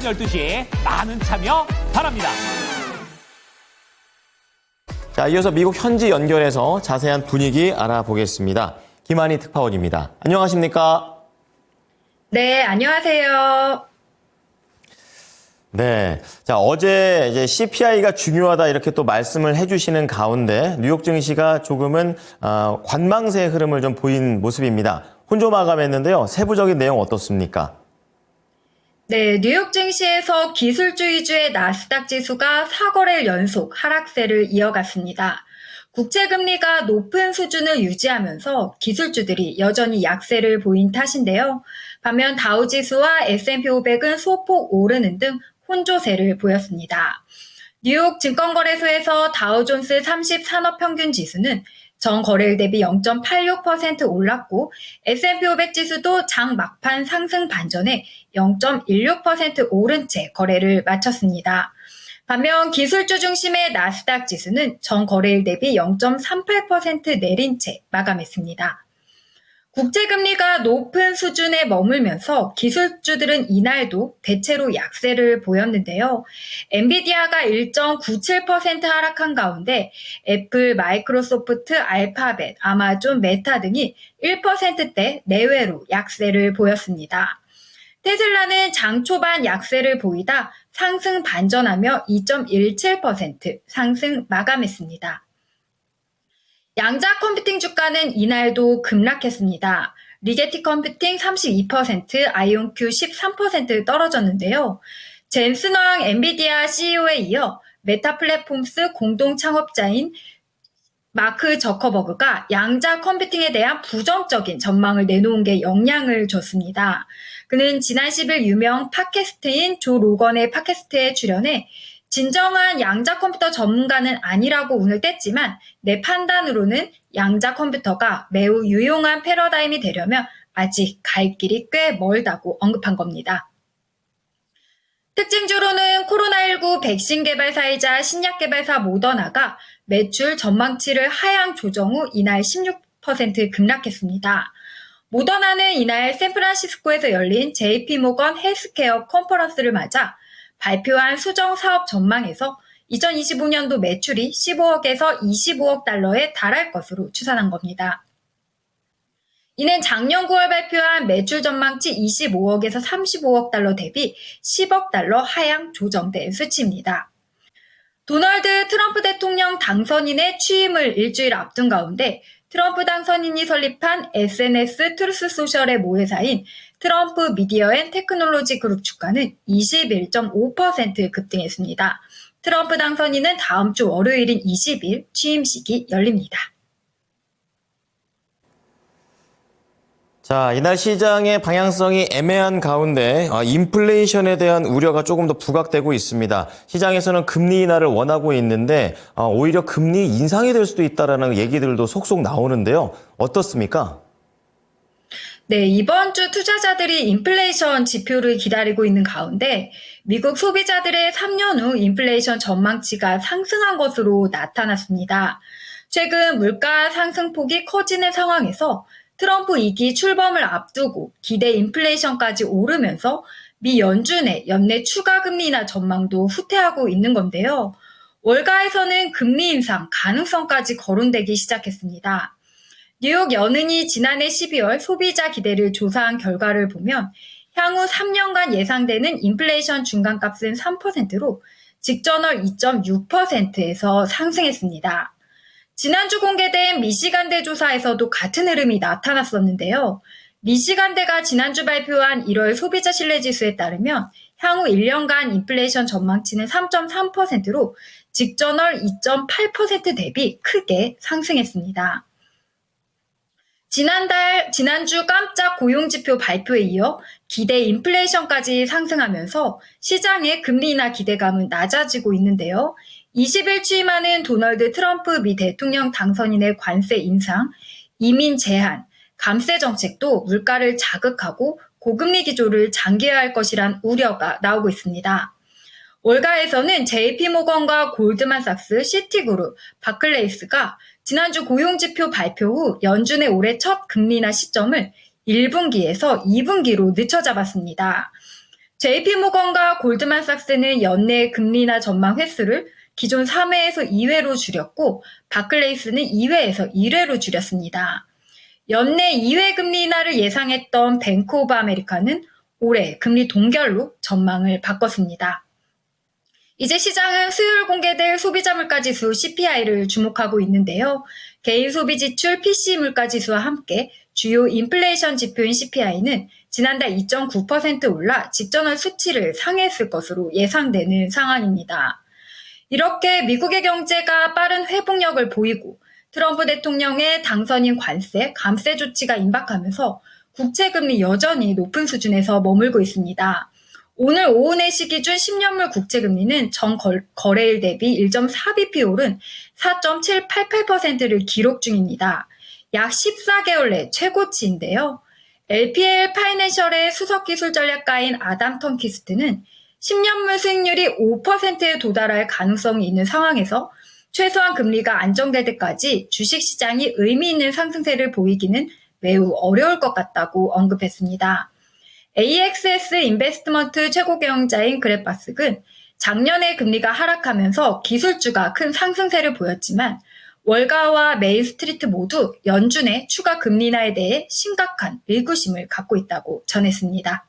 12시 많은 참여 바랍니다. 자, 이어서 미국 현지 연결해서 자세한 분위기 알아보겠습니다. 김한희 특파원입니다. 안녕하십니까? 네, 안녕하세요. 네. 자, 어제 이제 CPI가 중요하다 이렇게 또 말씀을 해주시는 가운데 뉴욕 증시가 조금은 관망세의 흐름을 좀 보인 모습입니다. 혼조 마감했는데요. 세부적인 내용 어떻습니까? 네, 뉴욕 증시에서 기술주 위주의 나스닥 지수가 4거래일 연속 하락세를 이어갔습니다. 국채금리가 높은 수준을 유지하면서 기술주들이 여전히 약세를 보인 탓인데요. 반면 다우지수와 S&P 500은 소폭 오르는 등 혼조세를 보였습니다. 뉴욕 증권거래소에서 다우존스 30 산업평균지수는 전 거래일 대비 0.86% 올랐고 S&P 500 지수도 장 막판 상승 반전에 0.16% 오른 채 거래를 마쳤습니다. 반면 기술주 중심의 나스닥 지수는 전 거래일 대비 0.38% 내린 채 마감했습니다. 국제금리가 높은 수준에 머물면서 기술주들은 이날도 대체로 약세를 보였는데요. 엔비디아가 1.97% 하락한 가운데 애플, 마이크로소프트, 알파벳, 아마존, 메타 등이 1%대 내외로 약세를 보였습니다. 테슬라는 장 초반 약세를 보이다 상승 반전하며 2.17% 상승 마감했습니다. 양자 컴퓨팅 주가는 이날도 급락했습니다. 리게티 컴퓨팅 32%, 아이온큐 13% 떨어졌는데요. 젠슨 황 엔비디아 CEO에 이어 메타 플랫폼스 공동 창업자인 마크 저커버그가 양자 컴퓨팅에 대한 부정적인 전망을 내놓은 게 영향을 줬습니다. 그는 지난 10일 유명 팟캐스트인 조 로건의 팟캐스트에 출연해 진정한 양자 컴퓨터 전문가는 아니라고 운을 뗐지만 내 판단으로는 양자 컴퓨터가 매우 유용한 패러다임이 되려면 아직 갈 길이 꽤 멀다고 언급한 겁니다. 특징주로는 코로나19 백신 개발사이자 신약 개발사 모더나가 매출 전망치를 하향 조정 후 이날 16% 급락했습니다. 모더나는 이날 샌프란시스코에서 열린 JP모건 헬스케어 컨퍼런스를 맞아 발표한 수정 사업 전망에서 2025년도 매출이 15억에서 25억 달러에 달할 것으로 추산한 겁니다. 이는 작년 9월 발표한 매출 전망치 25억에서 35억 달러 대비 10억 달러 하향 조정된 수치입니다. 도널드 트럼프 대통령 당선인의 취임을 일주일 앞둔 가운데 트럼프 당선인이 설립한 SNS 트루스 소셜의 모회사인 트럼프 미디어 앤 테크놀로지 그룹 주가는 21.5% 급등했습니다. 트럼프 당선인은 다음 주 월요일인 20일 취임식이 열립니다. 자, 이날 시장의 방향성이 애매한 가운데 인플레이션에 대한 우려가 조금 더 부각되고 있습니다. 시장에서는 금리 인하를 원하고 있는데 오히려 금리 인상이 될 수도 있다라는 얘기들도 속속 나오는데요. 어떻습니까? 네, 이번 주 투자자들이 인플레이션 지표를 기다리고 있는 가운데 미국 소비자들의 3년 후 인플레이션 전망치가 상승한 것으로 나타났습니다. 최근 물가 상승폭이 커지는 상황에서 트럼프 2기 출범을 앞두고 기대 인플레이션까지 오르면서 미 연준의 연내 추가 금리 인하 전망도 후퇴하고 있는 건데요. 월가에서는 금리 인상 가능성까지 거론되기 시작했습니다. 뉴욕 연은이 지난해 12월 소비자 기대를 조사한 결과를 보면 향후 3년간 예상되는 인플레이션 중간값은 3%로 직전월 2.6%에서 상승했습니다. 지난주 공개된 미시간대 조사에서도 같은 흐름이 나타났었는데요. 미시간대가 지난주 발표한 1월 소비자 신뢰지수에 따르면 향후 1년간 인플레이션 전망치는 3.3%로 직전월 2.8% 대비 크게 상승했습니다. 지난주 깜짝 고용지표 발표에 이어 기대 인플레이션까지 상승하면서 시장의 금리 인하 기대감은 낮아지고 있는데요. 20일 취임하는 도널드 트럼프 미 대통령 당선인의 관세 인상, 이민 제한, 감세 정책도 물가를 자극하고 고금리 기조를 장기화할 것이란 우려가 나오고 있습니다. 월가에서는 JP모건과 골드만삭스, 시티그룹, 바클레이스가 지난주 고용지표 발표 후 연준의 올해 첫 금리 인하 시점을 1분기에서 2분기로 늦춰 잡았습니다. JP모건과 골드만삭스는 연내 금리 인하 전망 횟수를 기존 3회에서 2회로 줄였고 바클레이스는 2회에서 1회로 줄였습니다. 연내 2회 금리 인하를 예상했던 뱅크 오브 아메리카는 올해 금리 동결로 전망을 바꿨습니다. 이제 시장은 수요일 공개될 소비자 물가지수 CPI를 주목하고 있는데요. 개인 소비 지출 PC 물가지수와 함께 주요 인플레이션 지표인 CPI는 지난달 2.9% 올라 직전월 수치를 상회했을 것으로 예상되는 상황입니다. 이렇게 미국의 경제가 빠른 회복력을 보이고 트럼프 대통령의 당선인 관세, 감세 조치가 임박하면서 국채금리 여전히 높은 수준에서 머물고 있습니다. 오늘 오후 4시 기준 10년물 국채금리는 전 거래일 대비 1.4bp 오른 4.788%를 기록 중입니다. 약 14개월 내 최고치인데요. LPL 파이낸셜의 수석기술 전략가인 아담 턴키스트는 10년물 수익률이 5%에 도달할 가능성이 있는 상황에서 최소한 금리가 안정될 때까지 주식시장이 의미 있는 상승세를 보이기는 매우 어려울 것 같다고 언급했습니다. AXS 인베스트먼트 최고경영자인 그레파스는 작년에 금리가 하락하면서 기술주가 큰 상승세를 보였지만 월가와 메인스트리트 모두 연준의 추가 금리 인하에 대해 심각한 의구심을 갖고 있다고 전했습니다.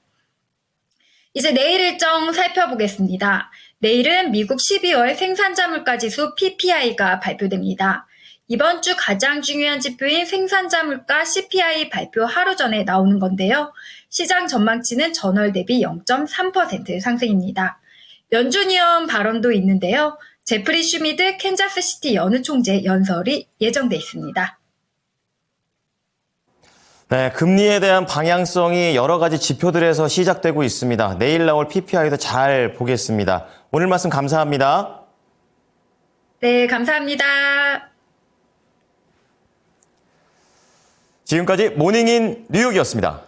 이제 내일 일정 살펴보겠습니다. 내일은 미국 12월 생산자 물가지수 PPI가 발표됩니다. 이번 주 가장 중요한 지표인 생산자 물가 CPI 발표 하루 전에 나오는 건데요. 시장 전망치는 전월 대비 0.3% 상승입니다. 연준 위원 발언도 있는데요. 제프리 슈미드 캔자스시티 연우 총재 연설이 예정돼 있습니다. 네, 금리에 대한 방향성이 여러 가지 지표들에서 시작되고 있습니다. 내일 나올 PPI도 잘 보겠습니다. 오늘 말씀 감사합니다. 네, 감사합니다. 지금까지 모닝인 뉴욕이었습니다.